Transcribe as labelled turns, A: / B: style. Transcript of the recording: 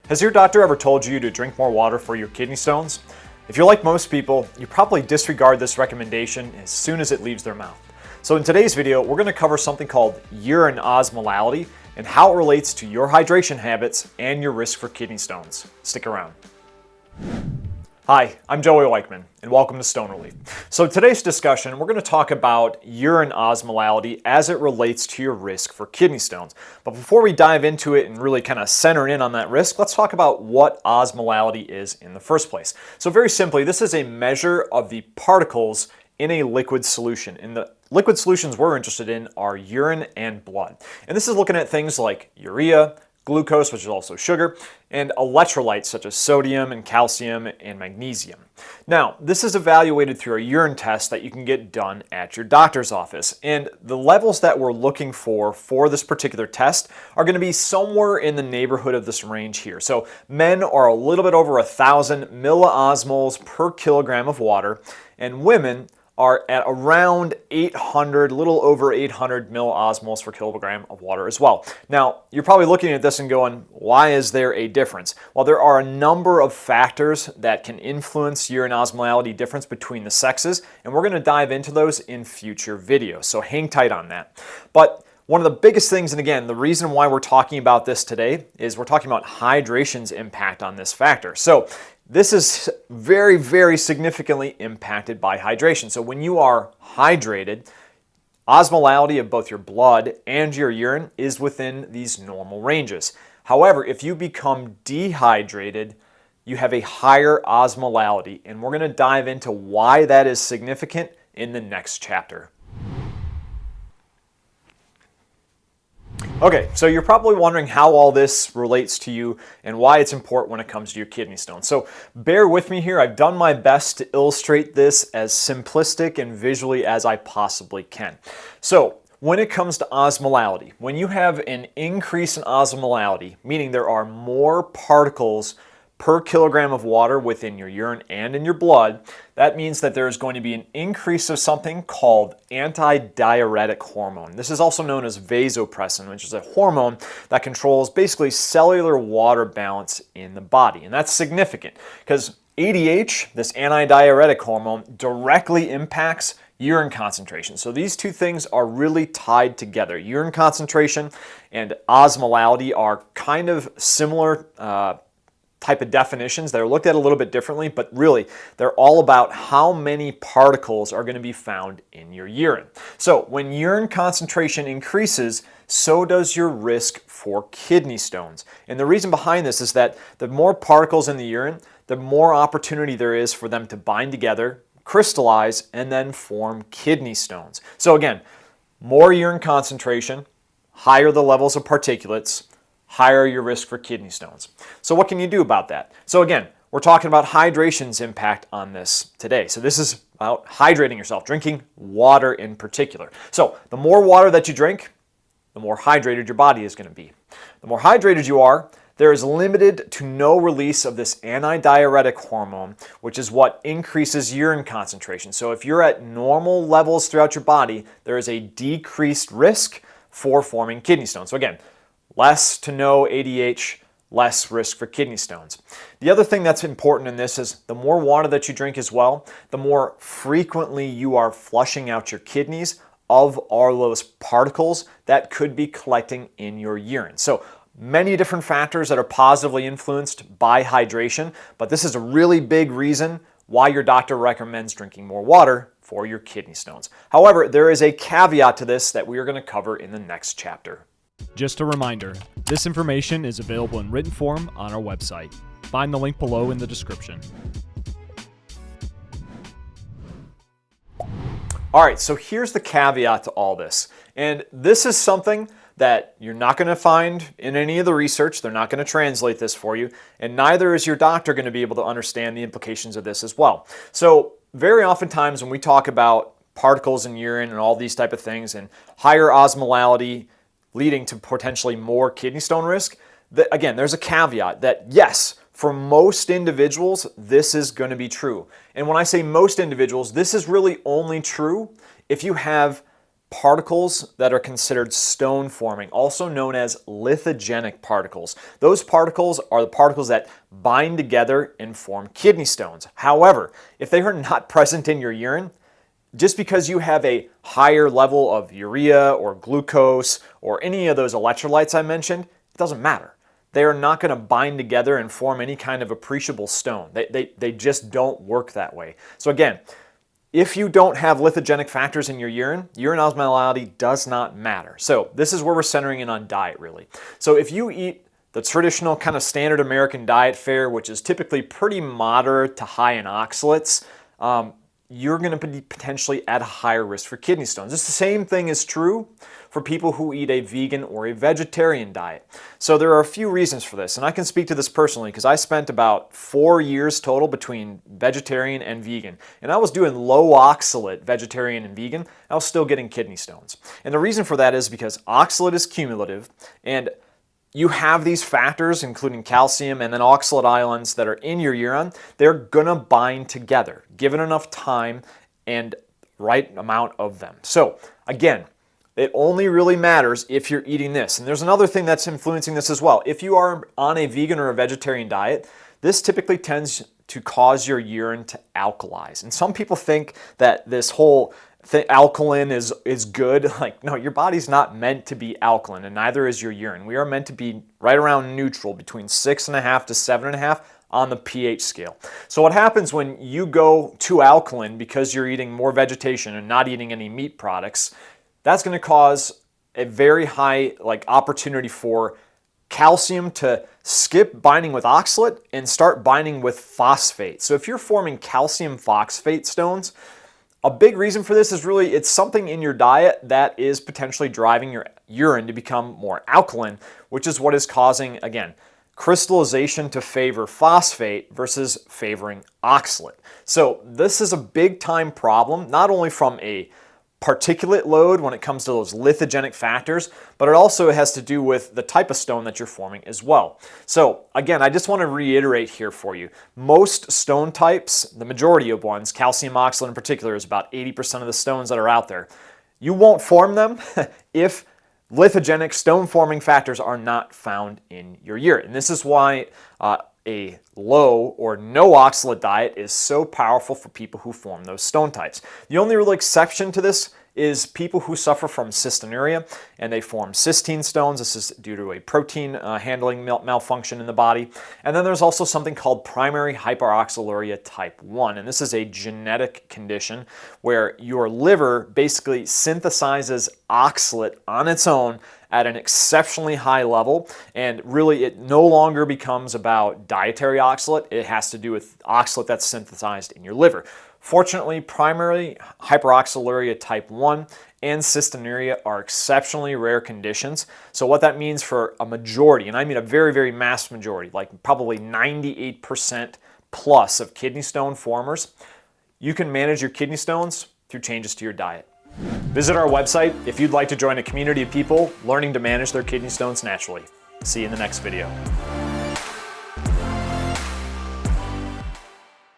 A: Has your doctor ever told you to drink more water for your kidney stones? If you're like most people, you probably disregard this recommendation as soon as it leaves their mouth. So in today's video, we're going to cover something called urine osmolality and how it relates to your hydration habits and your risk for kidney stones. Stick around. Hi, I'm Joey Weichman, and welcome to Stone Relief. So today's discussion, we're going to talk about urine osmolality as it relates to your risk for kidney stones. But before we dive into it and really kind of center in on that risk, let's talk about what osmolality is in the first place. So very simply, this is a measure of the particles in a liquid solution. And the liquid solutions we're interested in are urine and blood. And this is looking at things like urea, glucose, which is also sugar, and electrolytes such as sodium and calcium and magnesium. Now, this is evaluated through a urine test that you can get done at your doctor's office. And the levels that we're looking for this particular test are going to be somewhere in the neighborhood of this range here. So men are a little bit over 1,000 milliosmoles per kilogram of water, and women are at around 800, a little over 800 milliosmoles per kilogram of water as well. Now, you're probably looking at this and going, why is there a difference? Well, there are a number of factors that can influence urine osmolality difference between the sexes, and we're gonna dive into those in future videos, so hang tight on that. But one of the biggest things, and again, the reason why we're talking about this today is we're talking about hydration's impact on this factor. So this is very, very significantly impacted by hydration. So when you are hydrated, osmolality of both your blood and your urine is within these normal ranges. However, if you become dehydrated, you have a higher osmolality, and we're going to dive into why that is significant in the next chapter. Okay, so you're probably wondering how all this relates to you and why it's important when it comes to your kidney stones. So bear with me here. I've done my best to illustrate this as simplistic and visually as I possibly can. So when it comes to osmolality, when you have an increase in osmolality, meaning there are more particles per kilogram of water within your urine and in your blood, that means that there is going to be an increase of something called antidiuretic hormone. This is also known as vasopressin, which is a hormone that controls basically cellular water balance in the body. And that's significant because ADH, this antidiuretic hormone, directly impacts urine concentration. So these two things are really tied together. Urine concentration and osmolality are kind of similar type of definitions. They're looked at a little bit differently, but really they're all about how many particles are going to be found in your urine. So when urine concentration increases, so does your risk for kidney stones. And the reason behind this is that the more particles in the urine, the more opportunity there is for them to bind together, crystallize, and then form kidney stones. So again, more urine concentration, higher the levels of particulates, higher your risk for kidney stones. So what can you do about that? So again, we're talking about hydration's impact on this today. So this is about hydrating yourself, drinking water in particular. So the more water that you drink, the more hydrated your body is going to be. The more hydrated you are, there is limited to no release of this antidiuretic hormone, which is what increases urine concentration. So if you're at normal levels throughout your body, there is a decreased risk for forming kidney stones. So again, less to no ADH, less risk for kidney stones. The other thing that's important in this is the more water that you drink as well, the more frequently you are flushing out your kidneys of all those particles that could be collecting in your urine. So many different factors that are positively influenced by hydration, but this is a really big reason why your doctor recommends drinking more water for your kidney stones. However, there is a caveat to this that we are going to cover in the next chapter.
B: Just a reminder, this information is available in written form on our website. Find the link below in the description.
A: All right, so here's the caveat to all this. And this is something that you're not going to find in any of the research. They're not going to translate this for you, and neither is your doctor going to be able to understand the implications of this as well. So very oftentimes when we talk about particles in urine and all these type of things and higher osmolality leading to potentially more kidney stone risk, again, there's a caveat that yes, for most individuals, this is going to be true. And when I say most individuals, this is really only true if you have particles that are considered stone forming, also known as lithogenic particles. Those particles are the particles that bind together and form kidney stones. However, if they are not present in your urine, just because you have a higher level of urea or glucose or any of those electrolytes I mentioned, it doesn't matter. They are not going to bind together and form any kind of appreciable stone. They just don't work that way. So again, if you don't have lithogenic factors in your urine osmolality does not matter. So this is where we're centering in on diet really. So if you eat the traditional kind of standard American diet fare, which is typically pretty moderate to high in oxalates, you're going to be potentially at a higher risk for kidney stones. It's the same thing is true for people who eat a vegan or a vegetarian diet. So there are a few reasons for this, and I can speak to this personally because I spent about 4 years total between vegetarian and vegan, and I was doing low oxalate vegetarian and vegan. I was still getting kidney stones. And the reason for that is because oxalate is cumulative, and you have these factors, including calcium and then oxalate ions that are in your urine. They're gonna bind together, given enough time and right amount of them. So again, it only really matters if you're eating this. And there's another thing that's influencing this as well. If you are on a vegan or a vegetarian diet, this typically tends to cause your urine to alkalize. And some people think that this whole alkaline is good. Like, no, your body's not meant to be alkaline, and neither is your urine. We are meant to be right around neutral, between 6.5 to 7.5 on the pH scale. So what happens when you go too alkaline because you're eating more vegetation and not eating any meat products, that's going to cause a very high opportunity for calcium to skip binding with oxalate and start binding with phosphate. So if you're forming calcium phosphate stones, a big reason for this is really it's something in your diet that is potentially driving your urine to become more alkaline, which is what is causing, again, crystallization to favor phosphate versus favoring oxalate. So this is a big time problem, not only from a particulate load when it comes to those lithogenic factors, but it also has to do with the type of stone that you're forming as well. So again, I just want to reiterate here for you. Most stone types, the majority of ones, calcium oxalate in particular is about 80% of the stones that are out there. You won't form them if lithogenic stone forming factors are not found in your urine. And this is why a low or no oxalate diet is so powerful for people who form those stone types. The only real exception to this is people who suffer from cystinuria and they form cystine stones. This is due to a protein handling malfunction in the body. And then there's also something called primary hyperoxaluria type 1. And this is a genetic condition where your liver basically synthesizes oxalate on its own at an exceptionally high level, and really it no longer becomes about dietary oxalate. It has to do with oxalate that's synthesized in your liver. Fortunately, primary hyperoxaluria type 1 and cystinuria are exceptionally rare conditions. So what that means for a majority, and I mean a very, very mass majority, like probably 98% plus of kidney stone formers, you can manage your kidney stones through changes to your diet. Visit our website if you'd like to join a community of people learning to manage their kidney stones naturally. See you in the next video.